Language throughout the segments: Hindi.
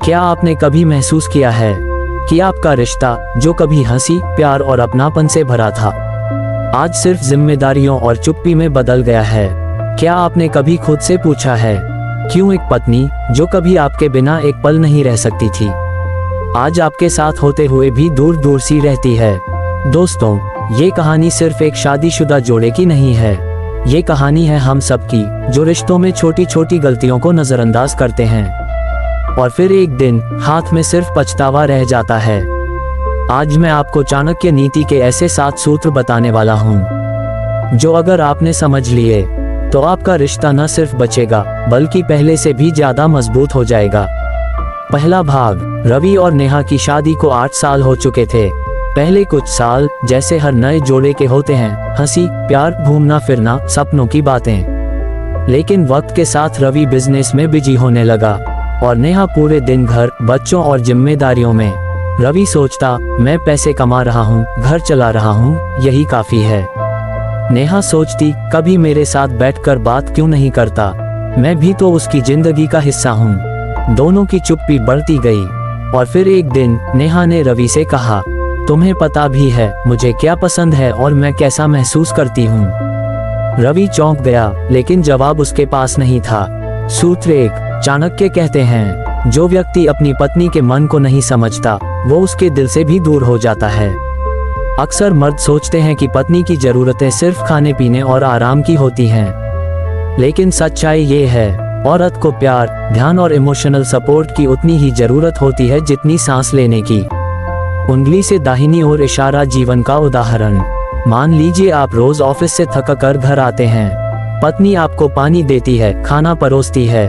क्या आपने कभी महसूस किया है कि आपका रिश्ता, जो कभी हंसी, प्यार और अपनापन से भरा था, आज सिर्फ जिम्मेदारियों और चुप्पी में बदल गया है? क्या आपने कभी खुद से पूछा है, क्यों एक पत्नी जो कभी आपके बिना एक पल नहीं रह सकती थी, आज आपके साथ होते हुए भी दूर दूर सी रहती है? दोस्तों, ये कहानी सिर्फ एक शादीशुदा जोड़े की नहीं है। ये कहानी है हम सबकी, जो रिश्तों में छोटी छोटी गलतियों को नजरअंदाज करते हैं और फिर एक दिन हाथ में सिर्फ पछतावा रह जाता है। आज मैं आपको चाणक्य नीति के ऐसे 7 सूत्र बताने वाला हूँ, जो अगर आपने समझ लिए तो आपका रिश्ता न सिर्फ बचेगा बल्कि पहले से भी ज्यादा मजबूत हो जाएगा। पहला भाग। रवि और नेहा की शादी को 8 साल हो चुके थे। पहले कुछ साल जैसे हर नए जोड़े के होते हैं, हंसी, प्यार, घूमना फिरना, सपनों की बातें। लेकिन वक्त के साथ रवि बिजनेस में बिजी होने लगा और नेहा पूरे दिन घर, बच्चों और जिम्मेदारियों में। रवि सोचता, मैं पैसे कमा रहा हूँ, घर चला रहा हूँ, यही काफी है। नेहा सोचती, कभी मेरे साथ बैठकर बात क्यों नहीं करता, मैं भी तो उसकी जिंदगी का हिस्सा हूँ। दोनों की चुप्पी बढ़ती गई और फिर एक दिन नेहा ने रवि से कहा, तुम्हें पता भी है मुझे क्या पसंद है और मैं कैसा महसूस करती हूँ? रवि चौंक गया, लेकिन जवाब उसके पास नहीं था। सूत्र 1। चाणक्य कहते हैं, जो व्यक्ति अपनी पत्नी के मन को नहीं समझता, वो उसके दिल से भी दूर हो जाता है। अक्सर मर्द सोचते हैं कि पत्नी की जरूरतें सिर्फ खाने पीने और आराम की होती हैं, लेकिन सच्चाई ये है, औरत को प्यार, ध्यान और इमोशनल सपोर्ट की उतनी ही जरूरत होती है जितनी सांस लेने की। उंगली से दाहिनी ओर इशारा जीवन का उदाहरण। मान लीजिए आप रोज ऑफिस से थक कर घर आते हैं, पत्नी आपको पानी देती है, खाना परोसती है,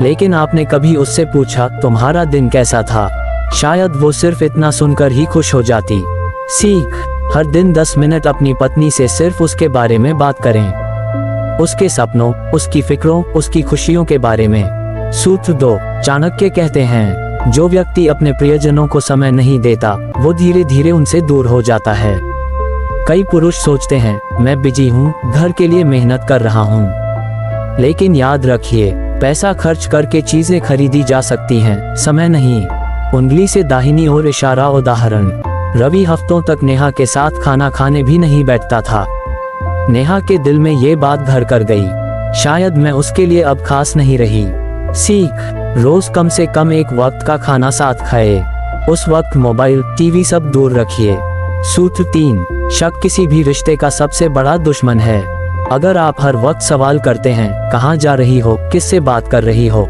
लेकिन आपने कभी उससे पूछा, तुम्हारा दिन कैसा था? शायद वो सिर्फ इतना सुनकर ही खुश हो जाती। सीख। हर दिन 10 मिनट अपनी पत्नी से सिर्फ उसके बारे में बात करें, उसके सपनों, उसकी फिक्रों, उसकी खुशियों के बारे में। सूत्र 2। चाणक्य कहते हैं, जो व्यक्ति अपने प्रियजनों को समय नहीं देता, वो धीरे धीरे उनसे दूर हो जाता है। कई पुरुष सोचते हैं, मैं बिजी हूँ, घर के लिए मेहनत कर रहा हूँ, लेकिन याद रखिए, पैसा खर्च करके चीजें खरीदी जा सकती हैं, समय नहीं। उंगली से दाहिनी ओर इशारा उदाहरण। रवि हफ्तों तक नेहा के साथ खाना खाने भी नहीं बैठता था। नेहा के दिल में ये बात घर कर गई, शायद मैं उसके लिए अब खास नहीं रही। सीख। रोज कम से कम एक वक्त का खाना साथ खाए, उस वक्त मोबाइल, टीवी सब दूर रखिए। सूत्र 3। शक किसी भी रिश्ते का सबसे बड़ा दुश्मन है। अगर आप हर वक्त सवाल करते हैं, कहाँ जा रही हो, किससे बात कर रही हो,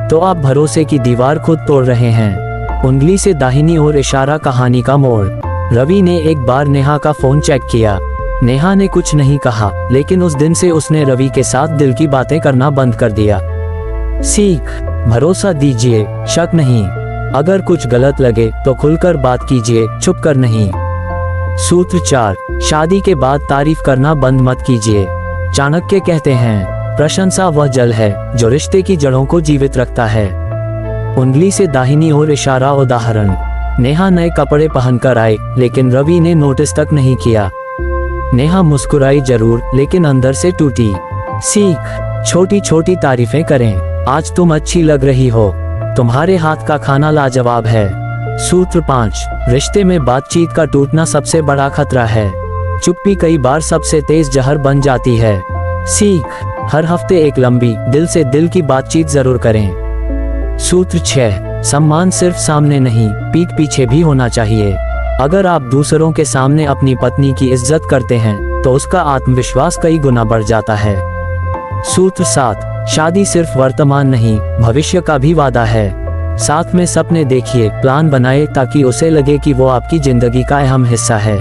तो आप भरोसे की दीवार खुद तोड़ रहे हैं। उंगली से दाहिनी ओर इशारा कहानी का मोड़। रवि ने एक बार नेहा का फोन चेक किया। नेहा ने कुछ नहीं कहा, लेकिन उस दिन से उसने रवि के साथ दिल की बातें करना बंद कर दिया। सीख। भरोसा दीजिए, शक नहीं। अगर कुछ गलत लगे तो खुलकर बात कीजिए, छुप कर नहीं। सूत्र 4। शादी के बाद तारीफ करना बंद मत कीजिए। चाणक्य कहते हैं, प्रशंसा वह जल है जो रिश्ते की जड़ों को जीवित रखता है। उंगली से दाहिनी ओर इशारा उदाहरण। नेहा नए कपड़े पहनकर आई, लेकिन रवि ने नोटिस तक नहीं किया। नेहा मुस्कुराई जरूर, लेकिन अंदर से टूटी। सीख। छोटी छोटी तारीफें करें। आज तुम अच्छी लग रही हो, तुम्हारे हाथ का खाना लाजवाब है। सूत्र 5। रिश्ते में बातचीत का टूटना सबसे बड़ा खतरा है। चुप्पी कई बार सबसे तेज जहर बन जाती है। सीख। हर हफ्ते एक लंबी, दिल से दिल की बातचीत जरूर करें। सूत्र 6। सम्मान सिर्फ सामने नहीं, पीठ पीछे भी होना चाहिए। अगर आप दूसरों के सामने अपनी पत्नी की इज्जत करते हैं, तो उसका आत्मविश्वास कई गुना बढ़ जाता है। सूत्र 7। शादी सिर्फ वर्तमान नहीं, भविष्य का भी वादा है। साथ में सपने देखिए, प्लान बनाए, ताकि उसे लगे कि वो आपकी जिंदगी का अहम हिस्सा है।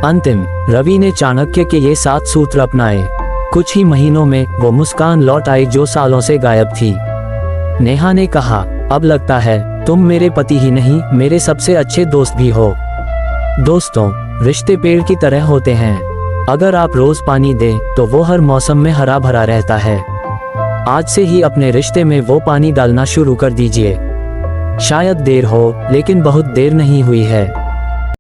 अंतिम। रवि ने चाणक्य के ये 7 सूत्र अपनाए। कुछ ही महीनों में वो मुस्कान लौट आई जो सालों से गायब थी। नेहा ने कहा, अब लगता है तुम मेरे पति ही नहीं, मेरे सबसे अच्छे दोस्त भी हो। दोस्तों, रिश्ते पेड़ की तरह होते हैं। अगर आप रोज पानी दें, तो वो हर मौसम में हरा भरा रहता है। आज से ही अपने रिश्ते में वो पानी डालना शुरू कर दीजिए। शायद देर हो, लेकिन बहुत देर नहीं हुई है।